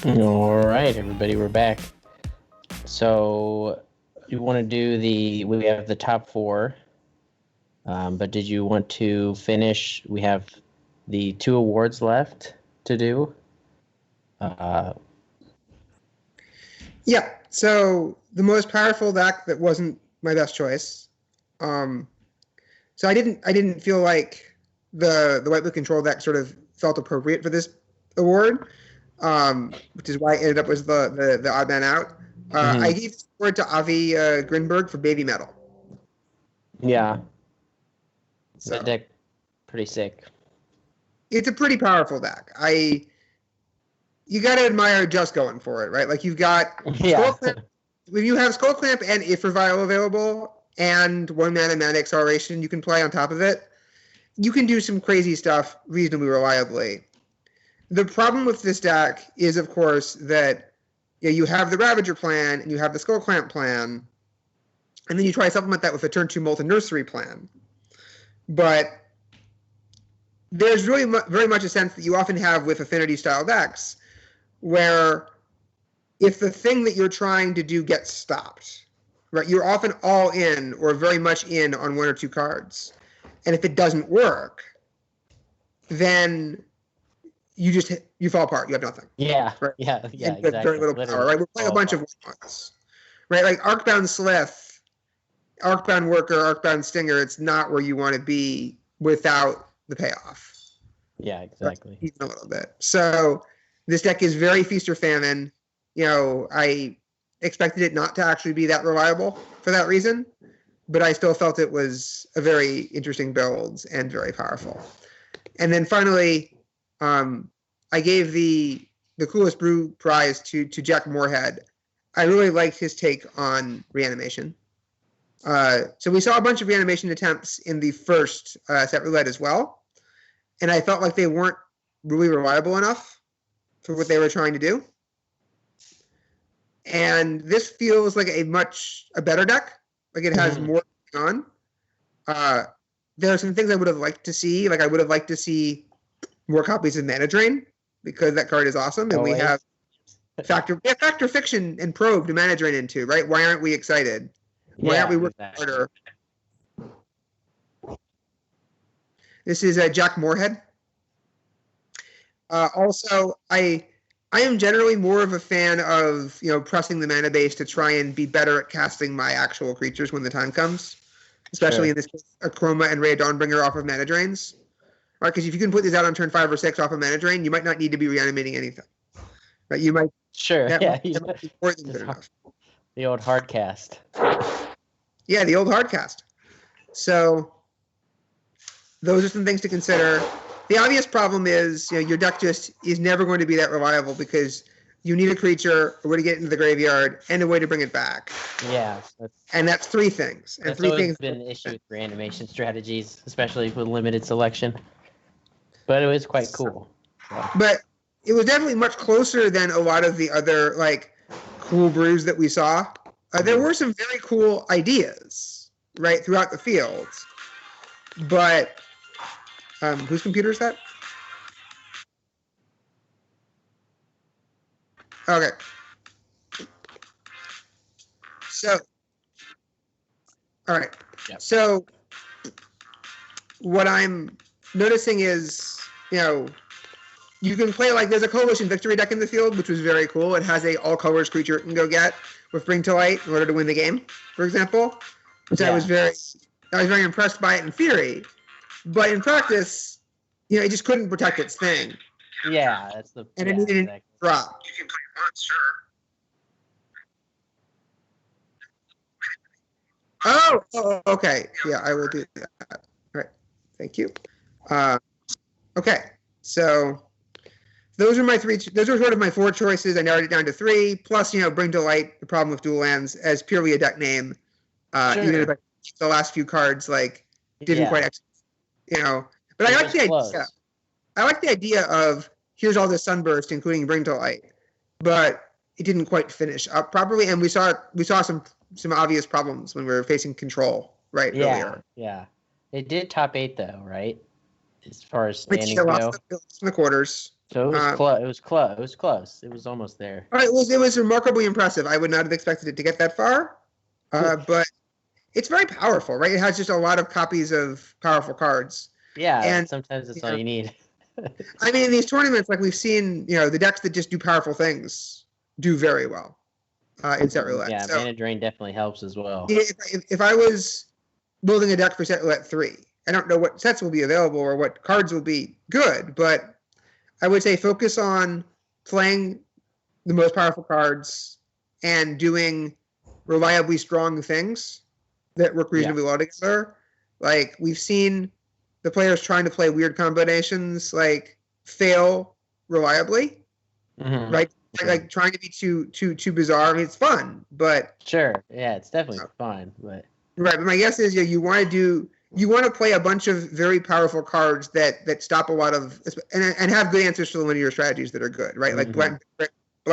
All right, everybody, we're back. So you want to do we have the top four, but did you want to finish? We have the 2 awards left to do. Yeah, so the most powerful deck that wasn't my best choice. So I didn't feel like the white blue control deck sort of felt appropriate for this award, which is why I ended up as the odd man out. I gave this award to Avi Grinberg for Baby Metal. Yeah. So That deck, pretty sick. it's a pretty powerful deck. You got to admire just going for it, right? Like you've got Yeah. when you have Skull Clamp and If Revival available and 1 mana acceleration you can play on top of it, you can do some crazy stuff reasonably reliably. The problem with this deck is, of course, that you have the Ravager plan and you have the Skull Clamp plan, and then you try to supplement that with a turn 2 Molten Nursery plan. But there's really very much a sense that you often have with affinity-style decks, where if the thing that you're trying to do gets stopped, right, you're often all in or very much in on 1 or 2 cards. And if it doesn't work, then you fall apart. You have nothing. Yeah. Right? Yeah. And Exactly. very little power, right? We're playing a bunch of ones, right? Like Arcbound Slith, Arcbound Worker, Arcbound Stinger. It's not where you want to be without the payoff. Yeah, exactly. Even a little bit. So this deck is very feast or famine. I expected it not to actually be that reliable for that reason, but I still felt it was a very interesting build and very powerful. And then finally, I gave the Coolest Brew prize to Jack Moorhead. I really liked his take on reanimation. So we saw a bunch of reanimation attempts in the first set roulette as well, and I felt like they weren't really reliable enough for what they were trying to do. And this feels like a better deck. Like it has more going on. There are some things I would have liked to see. Like I would have liked to see more copies of Mana Drain, because that card is awesome, and we have Factor Fiction and Probe to Mana Drain into, right? Why aren't we excited? Why aren't we working harder? This is Jack Moorhead. Also, I am generally more of a fan of pressing the mana base to try and be better at casting my actual creatures when the time comes. Especially in this case, Chroma and Ray of Dawnbringer off of Mana Drains. Right, because if you can put these out on turn 5 or 6 off of Mana Drain, you might not need to be reanimating anything. Right, you might. Sure. Yeah. More than good enough. The old hard cast. Yeah, the old hard cast. So those are some things to consider. The obvious problem is your deck just is never going to be that reliable because you need a creature, a way to get it into the graveyard, and a way to bring it back. Yeah. And that's 3 things. And that's 3 always things been an issue with reanimation strategies, especially with limited selection. But it was quite cool. So. But it was definitely much closer than a lot of the other cool brews that we saw. There were some very cool ideas right throughout the field, but whose computer is that? Okay. So, all right. Yep. So, what I'm noticing is, you can play there's a Coalition Victory deck in the field, which was very cool. It has a all colors creature it can go get with Bring to Light in order to win the game, for example. Which I was very impressed by it in theory, but in practice, it just couldn't protect its thing. Yeah, that's the. And it needed a drop. You can play it once, sure. Oh, okay. Yeah, I will do that. All right. Thank you. Okay. So those are my 3. Those are sort of my 4 choices. I narrowed it down to 3. Plus, Bring to Light, the problem with dual lands, as purely a deck name. Sure. Even if the last few cards didn't quite execute, But I like the idea. I like the idea of here's all this Sunburst, including Bring to Light, but it didn't quite finish up properly, and we saw some obvious problems when we were facing Control earlier. Yeah. It did top 8 though, right? As far as Which standings go. lost in the quarters. So it was close. It was close. It was close. It was almost there. It was remarkably impressive. I would not have expected it to get that far, but it's very powerful, right? It has just a lot of copies of powerful cards. Yeah, and sometimes that's all you need. I mean, in these tournaments, like we've seen, the decks that just do powerful things do very well in Set Roulette. Yeah, so, Mana Drain definitely helps as well. If I was building a deck for Set Roulette 3, I don't know what sets will be available or what cards will be good, but I would say focus on playing the most powerful cards and doing reliably strong things that work reasonably well together. Like, we've seen the players trying to play weird combinations, like, fail reliably, right? Like trying to be too bizarre. I mean, it's fun, but sure, yeah, it's definitely fun, but right. But my guess is, you want to play a bunch of very powerful cards that stop a lot of and have good answers to the linear strategies that are good, right? Like Blood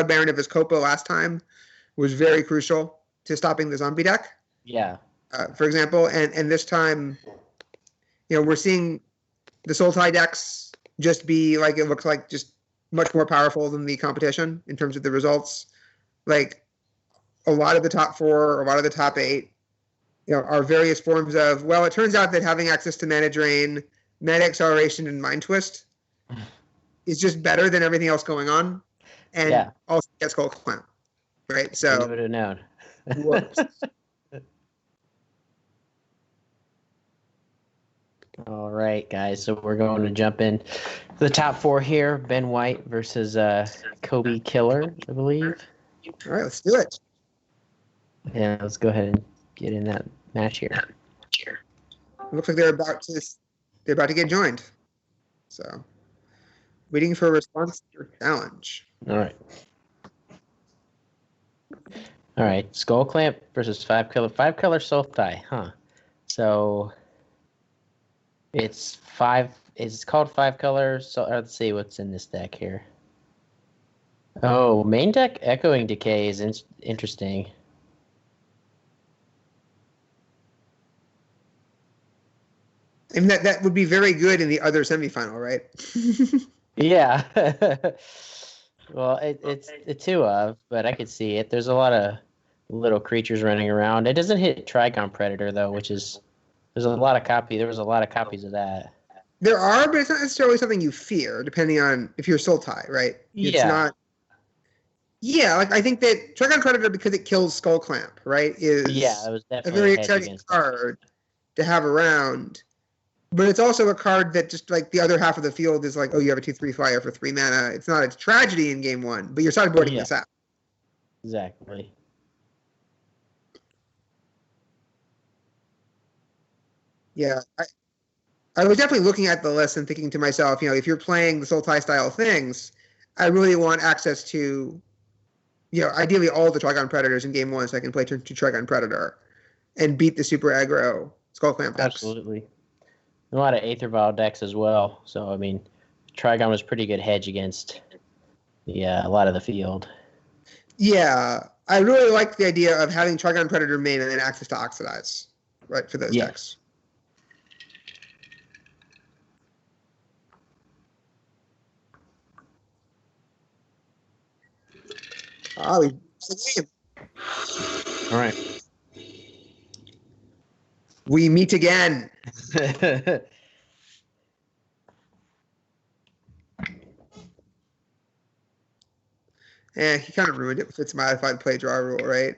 Baron of Vizkopa last time was very crucial to stopping the zombie deck. Yeah. For example, and this time, we're seeing the Sultai decks just be like, it looks like just much more powerful than the competition in terms of the results. Like, a lot of the top 4, a lot of the top 8, are various forms of, well, it turns out that having access to Mana Drain, Mana Acceleration, and Mind Twist is just better than everything else going on. And also gets Skull Clamp, right? So you would have known. All right, guys. So we're going to jump in the top 4 here. Ben Weitz versus Kobe Killer, I believe. All right, let's do it. Yeah, let's go ahead and get in that match here. It looks like they're about to get joined. So, waiting for a response to your challenge. All right. Skull Clamp versus 5-color. 5-color Sultai, huh? So it's called 5-color. So let's see what's in this deck here. Oh, main deck Echoing Decay is interesting. I mean, that would be very good in the other semifinal, right? Yeah. Well, it's the 2 of, but I could see it. There's a lot of little creatures running around. It doesn't hit Trigon Predator though, which is there was a lot of copies of that. There are, but it's not necessarily something you fear, depending on if you're Sultai, right? It's not. Yeah, like I think that Trigon Predator, because it kills Skull Clamp, right, is it was definitely a very exciting card to have around. But it's also a card that just like the other half of the field is like, oh, you have a 2/3 flyer for 3 mana. It's not a tragedy in game 1, but you're sideboarding this out. Exactly. Yeah, I was definitely looking at the list and thinking to myself, if you're playing the Sultai style things, I really want access to, ideally all the Trigon Predators in game 1 so I can play turn 2 Trigon Predator and beat the super aggro Skull Clamp decks. Absolutely. A lot of Aether Vial decks as well. So, I mean, Trigon was pretty good hedge against a lot of the field. Yeah, I really like the idea of having Trigon Predator main and then access to Oxidize, right, for those decks. Oh, we the game. All right. We meet again. He kind of ruined it with its modified play draw rule, right?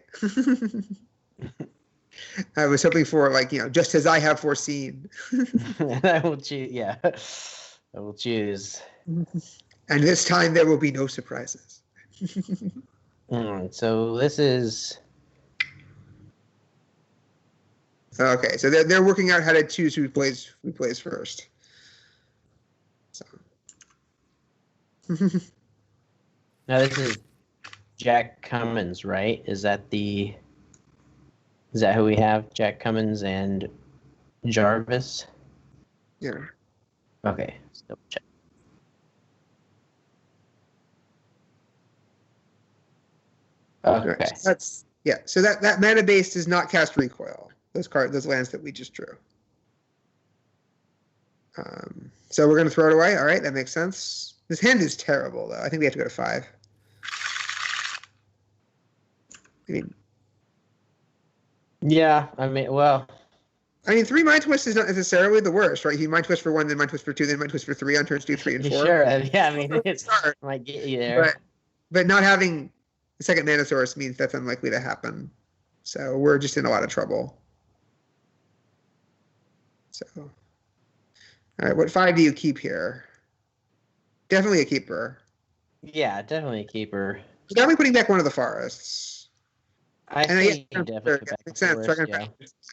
I was hoping for just as I have foreseen. I will choose. Yeah, I will choose. And this time there will be no surprises. So this is. Okay, so they're working out how to choose who plays first. So. Now this is Jack Cummins, right? Is that who we have? Jack Cummins and Jarvis? Yeah. Okay, let's double check. Okay. Right. So that mana base does not cast recoil. Those lands that we just drew. So we're going to throw it away. All right, that makes sense. This hand is terrible, though. I think we have to go to 5. I mean, yeah, I mean, well, 3 Mind Twists is not necessarily the worst, right? You Mind Twist for 1, then Mind Twist for 2, then Mind Twist for 3 on turns 2, 3, and 4. Sure, yeah, I mean, it might get you there. But not having the second mana source means that's unlikely to happen. So we're just in a lot of trouble. So, all right, what 5 do you keep here? Definitely a keeper. Yeah, definitely a keeper. Definitely putting back one of the forests. I think definitely makes sense. So I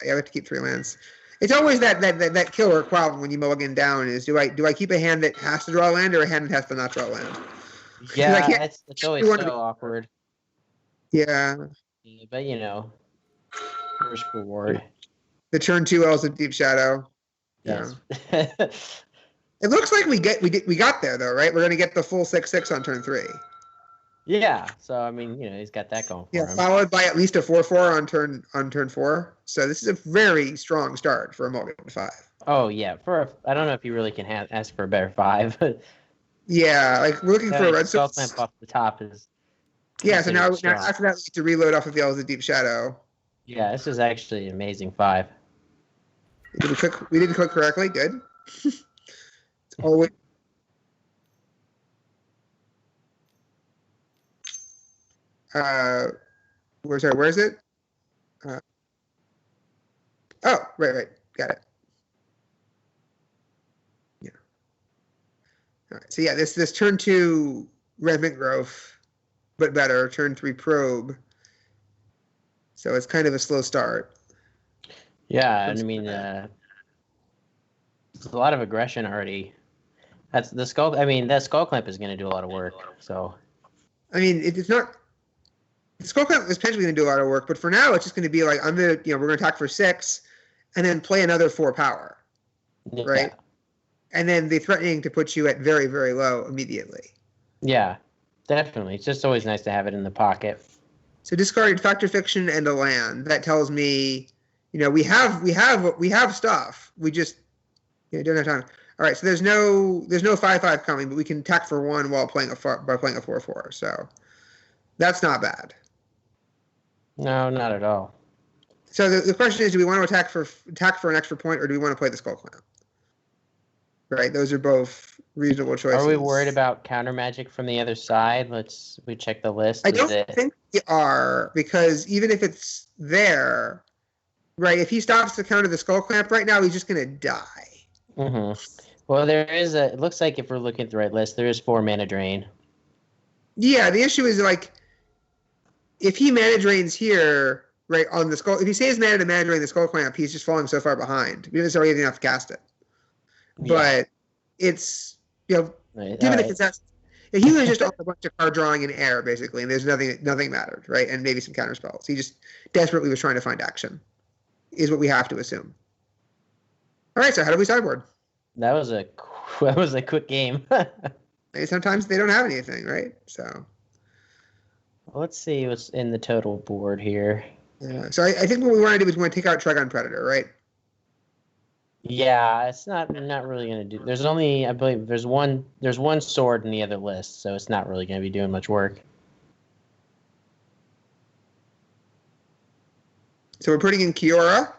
have to keep 3 lands. It's always that killer problem when you mulligan down is do I keep a hand that has to draw land or a hand that has to not draw land? Yeah, it's always so awkward. Yeah. But risk reward. The turn 2 Elves of Deep Shadow. Yes. Yeah. It looks like we got there though, right? We're gonna get the full 6/6 on turn 3. Yeah. So I mean, he's got that going for him. Followed by at least a 4/4 on turn 4. So this is a very strong start for a mulligan 5. Oh yeah. I don't know if you really can ask for a better 5. Yeah, like we're looking for a red source. Lamp off the top is. Yeah. So now after that we get to reload off of the Elves of Deep Shadow. Yeah, this is actually an amazing 5. We didn't click correctly. Good. Always. Where is it? Right. Got it. Yeah. All right. So yeah, this turn 2 Redmint Growth, but better. Turn 3 Probe. So it's kind of a slow start. Yeah, and I mean, there's a lot of aggression already. That's the skull. I mean, that skull clamp is going to do a lot of work. So, I mean, it's not. The skull clamp is potentially going to do a lot of work, but for now, it's just going to be like we're going to attack for 6, and then play another 4 power, right? And then the threatening to put you at very, very low immediately. Yeah, definitely. It's just always nice to have it in the pocket. So discarded Factor Fiction and a land. That tells me, we have stuff. We just don't have time. All right, so there's no 5/5 coming, but we can attack for 1 while playing a 4/4. So that's not bad. No, not at all. So the question is, do we want to attack for an extra point, or do we want to play the Skull Clamp? Right, those are both reasonable choices. Are we worried about counter magic from the other side? We check the list. I don't think we are, because even if it's there, right, if he stops to counter the Skull Clamp right now, he's just going to die. Mm-hmm. Well, it looks like if we're looking at the right list, there is 4 mana drain. Yeah, the issue is if he mana drains here, right, on the skull, if he saves mana to mana drain the Skull Clamp, he's just falling so far behind. We haven't even enough to cast it. Yeah. But it's, given the contest, he was just on a bunch of card drawing in air, basically, and there's nothing mattered, right? And maybe some counter spells. He just desperately was trying to find action, is what we have to assume. All right, so how do we sideboard? That was a quick game. Sometimes they don't have anything, right? So let's see what's in the total board here. Yeah. So I think what we want to do is we want to take out Trigon Predator, right? Yeah, it's not really going to do. There's only, I believe, there's one sword in the other list, so it's not really going to be doing much work. So we're putting in Kiora,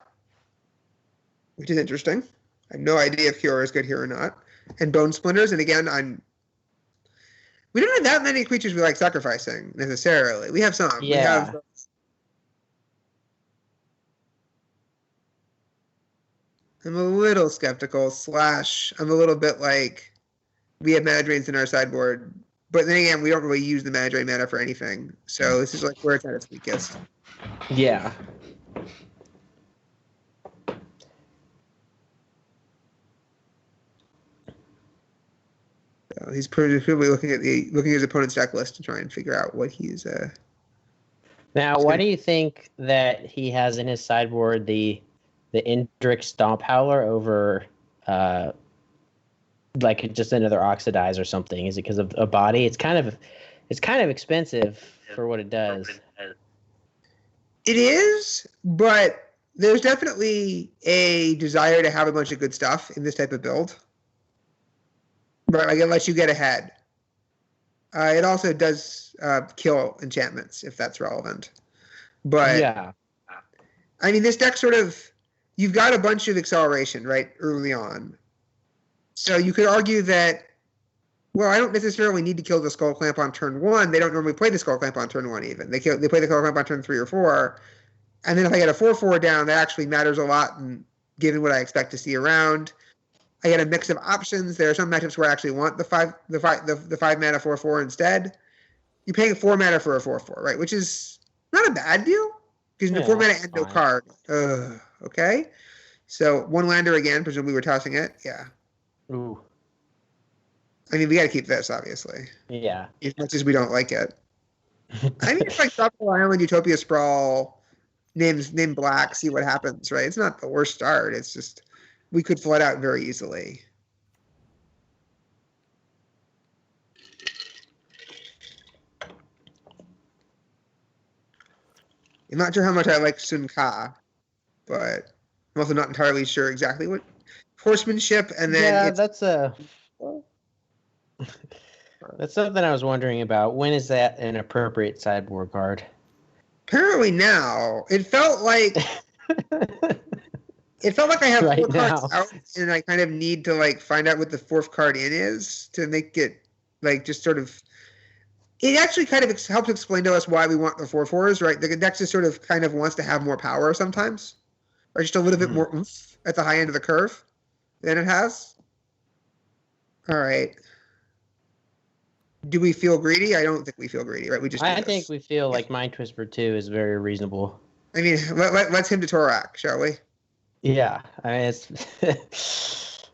which is interesting. I have no idea if Kiora is good here or not. And Bone Splinters, and again, we don't have that many creatures we like sacrificing, necessarily. We have some. Yeah. I'm a little skeptical, I'm a little bit like, we have mana drains in our sideboard, but then again, we don't really use the mana drain mana for anything. So this is where it's at its weakest. Yeah. So he's probably looking at his opponent's deck list to try and figure out what he's. Now, why do you think that he has in his sideboard the Indrik Stomp Howler over just another Oxidize or something? Is it because of a body? It's kind of expensive for what it does. It is, but there's definitely a desire to have a bunch of good stuff in this type of build. Right, like it lets you get ahead. It also does kill enchantments if that's relevant. But Yeah. I mean, this deck sort of, you've got a bunch of acceleration right early on. So you could argue that, well, I don't necessarily need to kill the Skull Clamp on turn 1. They don't normally play the Skull Clamp on turn 1 even. They play the Skull Clamp on turn 3 or 4. And then if I get a 4/4 down, that actually matters a lot, and given what I expect to see around. I get a mix of options. There are some matchups where I actually want the 5 mana 4/4 instead. You're paying 4 mana for a 4/4, right? Which is not a bad deal because the 4 mana and no card. Okay. So 1 lander again. Presumably we're tossing it. Yeah. Ooh. I mean, we got to keep this, obviously. Yeah. As much as we don't like it. I mean, it's like Tropical Island, Utopia Sprawl, name black, see what happens, right? It's not the worst start. It's just we could flood out very easily. I'm not sure how much I like Sun Ka, but I'm also not entirely sure exactly what horsemanship. And then that's something I was wondering about. When is that an appropriate sideboard card? Apparently now. It felt like I have right 4 now. cards out, and I kind of need to like find out what the 4th card in is to make it like just sort of. It actually kind of helps explain to us why we want the 4/4s, right? The deck just sort of kind of wants to have more power sometimes, or just a little bit more oomph at the high end of the curve than it has. All right. Do we feel greedy? I don't think we feel greedy, right? I think we feel like Mind Twisper 2 is very reasonable. I mean, let's him to Torak, shall we? Yeah. I mean, it's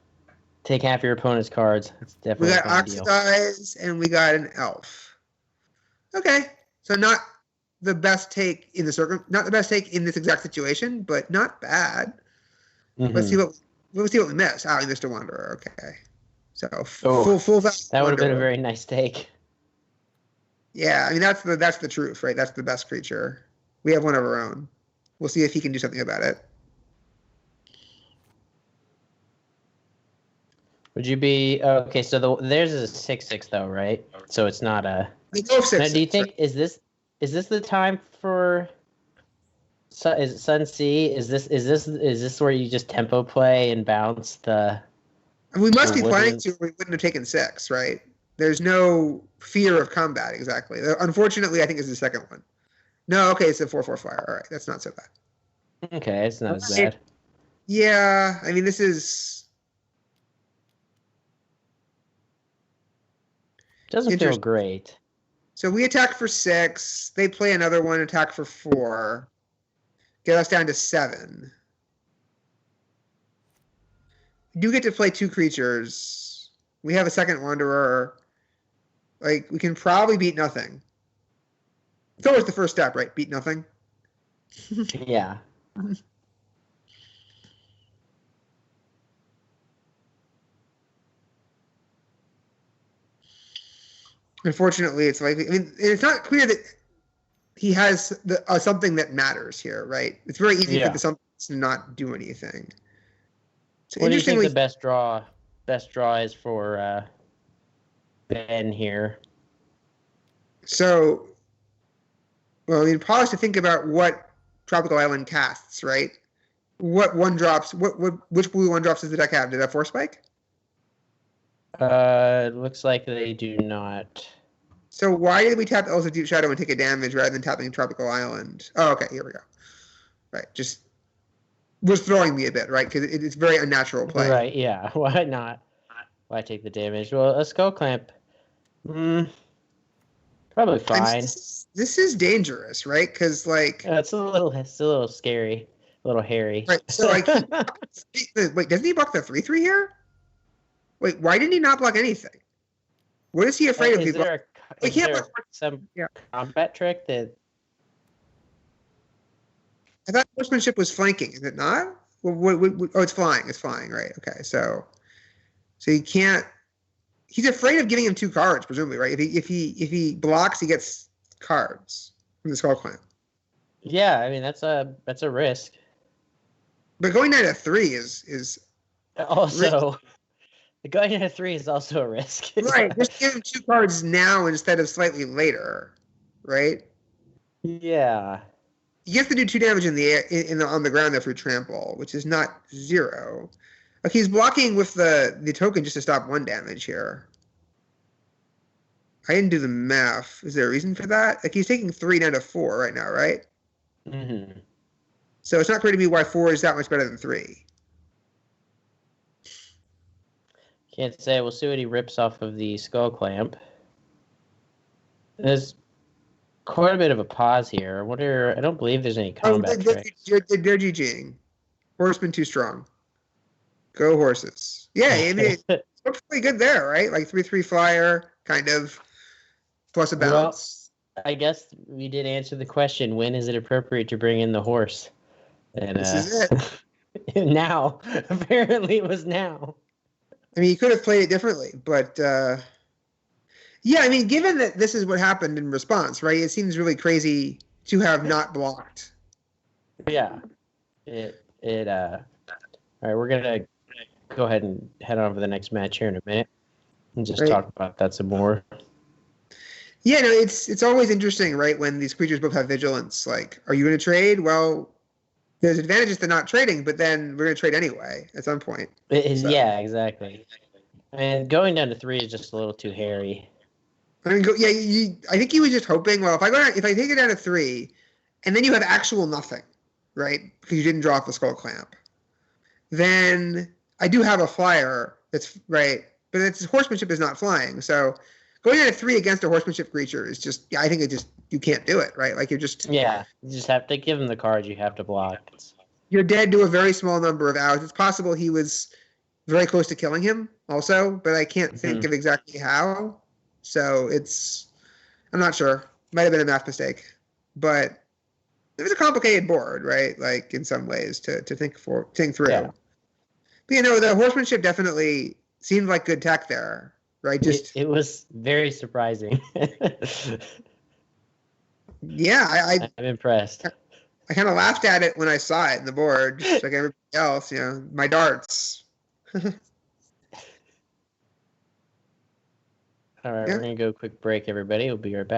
take half your opponent's cards. It's definitely we got Oxidize and we got an Elf. Okay, so not the best take in not the best take in this exact situation, but not bad. Mm-hmm. Let's see what we miss. We missed a Wanderer. Okay, so full that would have been a very nice take. Yeah, I mean that's the truth, right? That's the best creature. We have one of our own. We'll see if he can do something about it. Would you be okay? So theirs is a 6/6 though, right? So it's not a. Now, do you think is this the time for? Is it Sun Sea? Is this where you just tempo play and bounce the? We must be planning to. We wouldn't have taken 6, right? There's no fear of combat exactly. Unfortunately, I think it's the second one. No, okay, it's a 4/4 flyer. All right, that's not so bad. Okay, it's not as bad. Yeah, I mean this is. Doesn't feel great. So we attack for 6. They play another one, attack for 4. Get us down to 7. We do get to play 2 creatures. We have a second Wanderer. Like, we can probably beat nothing. It's always the first step, right? Beat nothing. Yeah. Unfortunately, it's like, I mean, it's not clear that he has something that matters here, right? It's very easy for the something to not do anything. So what do you think the best draw is for Ben here? So, well, I mean, pause to think about what Tropical Island casts, right? What 1-drops? Which blue 1-drops does the deck have? Did it have Force Spike? It looks like they do not. So why did we tap Elves of Deep Shadow and take a damage rather than tapping Tropical Island? Oh, okay, here we go. Right, just was throwing me a bit, right? Because it's very unnatural play. Right, yeah. Why not? Why take the damage? Well, a Skull Clamp, probably fine. This is dangerous, right? Because like it's a little scary, a little hairy. Right. So like, wait, doesn't he block the 3/3 here? Wait, why didn't he not block anything? What is he afraid of? Is there some combat trick that? I thought horsemanship was flanking. Is it not? Oh, it's flying. It's flying, right? Okay, so he can't. He's afraid of giving him 2 cards, presumably, right? If he blocks, he gets cards from the Skull Clamp. Yeah, I mean that's a risk. But going down to 3 is also. Going into 3 is also a risk. Right. Just give him 2 cards now instead of slightly later, right? Yeah. You have to do 2 damage in the air, on the ground there for trample, which is not 0. Like he's blocking with the token just to stop 1 damage here. I didn't do the math. Is there a reason for that? Like he's taking 3 down to 4 right now, right? Mm-hmm. So it's not clear to me why 4 is that much better than 3. Can't say. We'll see what he rips off of the Skull Clamp. There's quite a bit of a pause here. I don't believe there's any combat tricks. They're GGing. Horseman too strong. Go horses. Yeah, I mean, it's pretty good there, right? Like 3/3 flyer, kind of, plus a bounce. Well, I guess we did answer the question, when is it appropriate to bring in the horse? And this is it. Now. Apparently it was now. I mean, you could have played it differently, but yeah, I mean, given that this is what happened in response, right? It seems really crazy to have not blocked. Yeah. All right, we're gonna go ahead and head on to the next match here in a minute and just talk about that some more. Yeah, no, it's always interesting, right? When these creatures both have vigilance, like, are you going to trade? Well, there's advantages to not trading, but then we're going to trade anyway at some point. Yeah, exactly. And going down to 3 is just a little too hairy. I mean, I think he was just hoping. Well, if I take it down to 3, and then you have actual nothing, right? Because you didn't draw off the Skull Clamp, then I do have a flyer that's right, but its horsemanship is not flying. So going down to 3 against a horsemanship creature is just, I think you can't do it, right? Like you just you just have to give him the cards you have to block. You're dead to a very small number of hours. It's possible he was very close to killing him also, but I can't think of exactly how. So I'm not sure. Might have been a math mistake, but it was a complicated board, right? Like in some ways to think through. Yeah. But the horsemanship definitely seemed like good tech there, right? It was very surprising. Yeah, I'm impressed. I kind of laughed at it when I saw it in the board, just like everybody else. My darts. All right, we're gonna go quick break, everybody. We'll be right back.